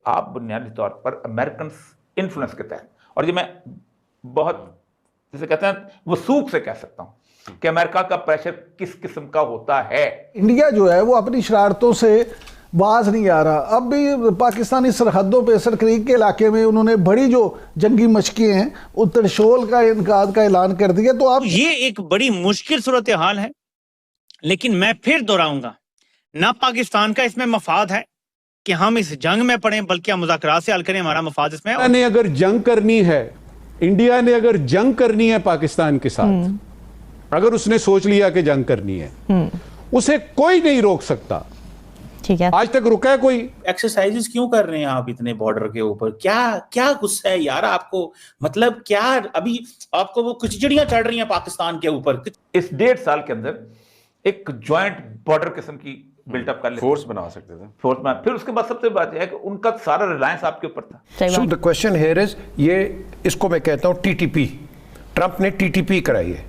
آپ بنیادی طور پر امریکن انفلوئنس کے تحت، اور یہ میں بہت جسے کہتے ہیں وثوق سے کہہ سکتا ہوں کہ امریکہ کا پریشر کس قسم کا ہوتا ہے. انڈیا جو ہے وہ اپنی شرارتوں سے باز نہیں آ رہا. اب بھی پاکستانی سرحدوں پہ سر کریک کے علاقے میں انہوں نے بڑی جو جنگی مشقیں ہیں وہ ترشول کا انعقاد کا اعلان کر دیا. تو آپ یہ ایک بڑی مشکل صورتحال ہے، لیکن میں پھر دہراؤں گا نہ پاکستان کا اس میں مفاد ہے کہ ہم اس جنگ میں پڑیں، بلکہ ہم مذاکرات سے حل کریں. ہمارا مفاد اس میں ہے. نے اگر جنگ کرنی ہے، انڈیا نے اگر جنگ کرنی ہے پاکستان کے ساتھ، اگر اس نے سوچ لیا کہ جنگ کرنی ہے، اسے کوئی نہیں روک سکتا. ٹھیک ہے، آج تک رکا ہے کوئی؟ ایکسرسائزز کیوں کر رہے ہیں آپ اتنے بارڈر کے اوپر؟ کیا غصہ ہے یار آپ کو؟ مطلب کیا ابھی آپ کو وہ کھچڑیاں چڑھ رہی ہیں پاکستان کے اوپر؟ اس 1.5 سال کے اندر ایک جوائنٹ بارڈر قسم کی بلٹ اپ کر لیتے، فورس بنا سکتے تھے. فورس میں. پھر اس کے بعد سب سے بات یہ ہے کہ ان کا سارا ریلائنس آپ کے اوپر تھا. سو the question here is، یہ اس کو میں کہتا ہوں ٹی ٹی پی. ٹرمپ نے ٹی ٹی پی کرائی ہے،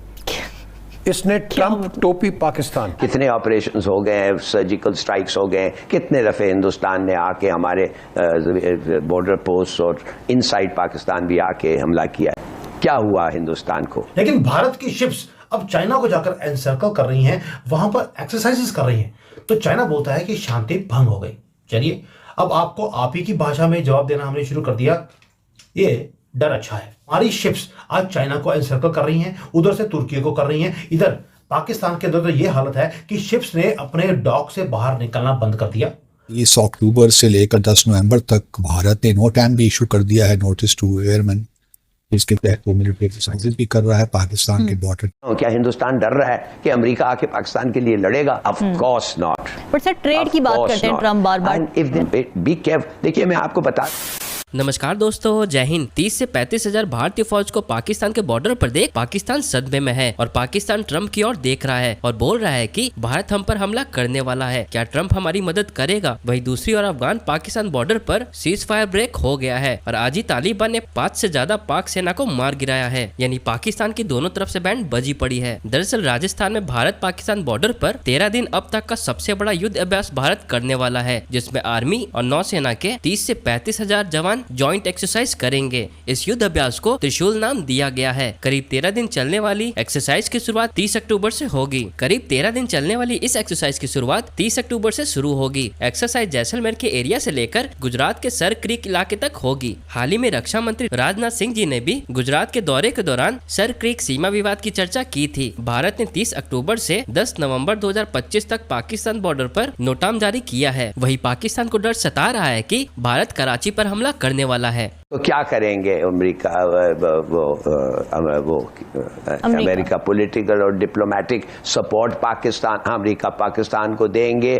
اس نے ٹرمپ ٹوپی پاکستان. کتنے آپریشنز ہو گئے ہیں، سرجیکل سٹرائکس ہو گئے ہیں، کتنے دفعے ہندوستان نے آ کے ہمارے بارڈر پوسٹ اور ان سائڈ پاکستان بھی آ کے حملہ کیا ہے. کیا ہوا ہندوستان کو؟ لیکن بھارت کی شپس اب چائنا کو جا کر انسرکل کر رہی ہیں، وہاں پر ایکسرسائزز کر رہی ہیں، تو چائنا بولتا ہے کہ شانتی بھنگ ہو گئی. چلیے اب آپ کو آپ ہی کی بھاشا میں جواب دینا ہم نے شروع کر دیا. یہ ڈر اچھا ہے. ہماری شپس آج چائنا کو انسرکل کر رہی ہیں، ادھر سے ترکی کو کر رہی ہیں، ادھر پاکستان کے اندر تو یہ حالت ہے کہ شپس نے اپنے ڈاک سے باہر نکلنا بند کر دیا. 20 اکتوبر سے لے کر 10 نومبر تک بھارت نے نوٹ اینڈ بھی ایشو کر دیا ہے، نوٹس ٹو ایئرمین، جس کے تحت وہ ملٹری ایکسرسائزز بھی کر رہا ہے پاکستان کے بارڈر. کیا ہندوستان ڈر رہا ہے کہ امریکہ آ کے پاکستان کے لیے لڑے گا؟ Of course not. But sir trade کی بات کرتے ہیں ٹرمپ بار بار. Be careful. دیکھیے میں آپ کو بتا نمسکار دوستو، جے ہند. 30 سے 35 ہزار بھارتی فوج کو پاکستان کے بارڈر پر دیکھ پاکستان صدمے میں ہے، اور پاکستان ٹرمپ کی اور دیکھ رہا ہے اور بول رہا ہے کہ بھارت ہم پر حملہ کرنے والا ہے. کیا ٹرمپ ہماری مدد کرے گا؟ وہی دوسری اور افغان پاکستان بارڈر پر سیز فائر بریک ہو گیا ہے، اور آج ہی طالبان نے 5 سے زیادہ پاک سینا کو مار گرایا ہے. یعنی پاکستان کی دونوں طرف سے بینڈ بجی پڑی ہے. دراصل راجستھان میں بھارت پاکستان بارڈر پر 13 دن اب تک کا سب سے بڑا یدھ ابیاس بھارت کرنے والا ہے، جس میں آرمی اور نو سینا کے 30 سے 35 ہزار جوان جوائنٹ ایکسرسائز کریں گے. اس یدھ ابیاس کو ترشول نام دیا گیا ہے. قریب 13 دن چلنے والی ایکسرسائز کی شروعات 30 اکتوبر سے ہوگی. قریب 13 دن چلنے والی اس ایکسرسائز کی شروعات 30 اکتوبر سے شروع ہوگی. ایکسرسائز جیسلمیر کے ایریا سے لے کر گجرات کے سر کریک علاقے تک ہوگی. حال ہی میں رکشا منتری راجناتھ سنگھ جی نے بھی گجرات کے دورے کے دوران سر کریک سیما وواد کی چرچا کی تھی. بھارت نے 30 اکتوبر سے 10 نومبر 2025 تک پاکستان بارڈر پر نوٹام جاری کیا ہے. وہی پاکستان کو ڈر ستا رہا ہے کہ بھارت کراچی پر حملہ کرنے والا ہے. تو کیا کریں گے امریکہ پولیٹیکل اور ڈپلومیٹک سپورٹ امریکہ پاکستان کو دیں گے.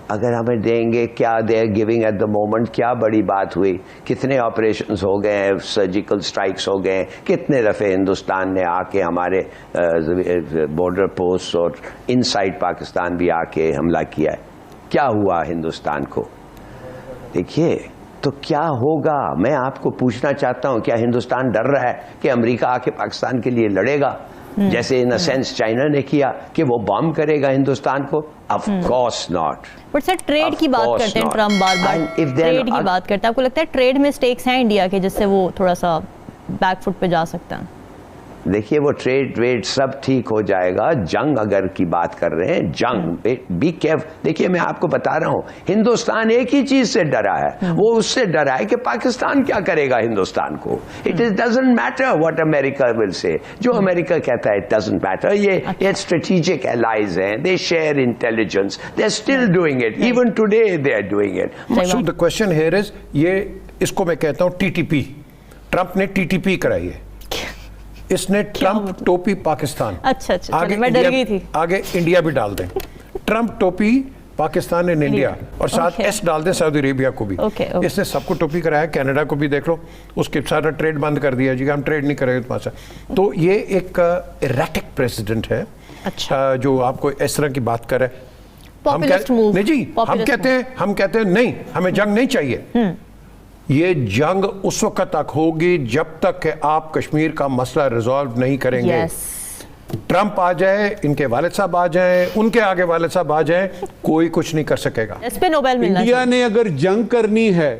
اگر ہمیں دیں گے، کیا they are giving at the moment? کیا بڑی بات ہوئی؟ کتنے آپریشنز ہو گئے ہیں، سرجیکل سٹرائکس ہو گئے ہیں، کتنے دفعے ہندوستان نے آ کے ہمارے بارڈر پوسٹ اور ان سائڈ پاکستان بھی آ کے حملہ کیا ہے. کیا ہوا ہندوستان کو؟ دیکھیے تو کیا ہوگا، میں آپ کو پوچھنا چاہتا ہوں، کیا ہندوستان ڈر رہا ہے کہ امریکہ آ کے پاکستان کے لیے لڑے گا، جیسے ان سینس چائنا نے کیا کہ وہ بام کرے گا ہندوستان کو؟ Of course not. But sir trade کی بات کرتے ہیں ٹرمپ بار بار. ٹریڈ کی بات کرتے ہیں، آپ کو لگتا ہے ٹریڈ میں سٹیکس ہیں انڈیا کے جس سے وہ تھوڑا سا بیک فٹ پہ جا سکتا ہے؟ دیکھیے وہ ٹریڈ ویڈ سب ٹھیک ہو جائے گا. جنگ اگر کی بات کر رہے ہیں، جنگ بی کیئرفل. دیکھیے میں آپ کو بتا رہا ہوں، ہندوستان ایک ہی چیز سے ڈرا ہے، وہ اس سے ڈرا ہے کہ پاکستان کیا کرے گا ہندوستان کو. اٹ ڈزنٹ میٹر واٹ امریکہ ول سے. جو امریکہ کہتا ہے اٹ ڈزنٹ میٹر. یہ اسٹریٹجک الائز ہیں، they share intelligence, they are still doing it. Even today they are doing it. So the question here is، یہ اس کو میں کہتا ہوں ٹی ٹی پی. ٹرمپ نے ٹی ٹی پی کرائی ہے، اس نے ٹرمپ ٹوپی پاکستان. اچھا میں ڈر گئی تھی. آگے انڈیا بھی ڈال دیں. ٹرمپ ٹوپی پاکستان اینڈ انڈیا، اور ساتھ ایس ڈال دیں سعودی عربیہ کو بھی. اس نے سب کو ٹوپی کرایا. کینیڈا کو بھی دیکھ لو، اس کے سارا ٹریڈ بند کر دیا جی، ہم ٹریڈ نہیں کریں گے تمہارے ساتھ. تو یہ ایک ایرٹک پریزیڈنٹ ہے جو آپ کو اس طرح کی بات کر رہے ہیں. نہیں جی، ہم کہتے ہیں نہیں، ہمیں جنگ نہیں چاہیے. یہ جنگ اس وقت تک ہوگی جب تک کہ آپ کشمیر کا مسئلہ ریزالو نہیں کریں گے. ٹرمپ آ جائے، ان کے والد صاحب آ جائیں، ان کے آگے والد صاحب آ جائیں، کوئی کچھ نہیں کر سکے گا. انڈیا نے اگر جنگ کرنی ہے،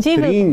3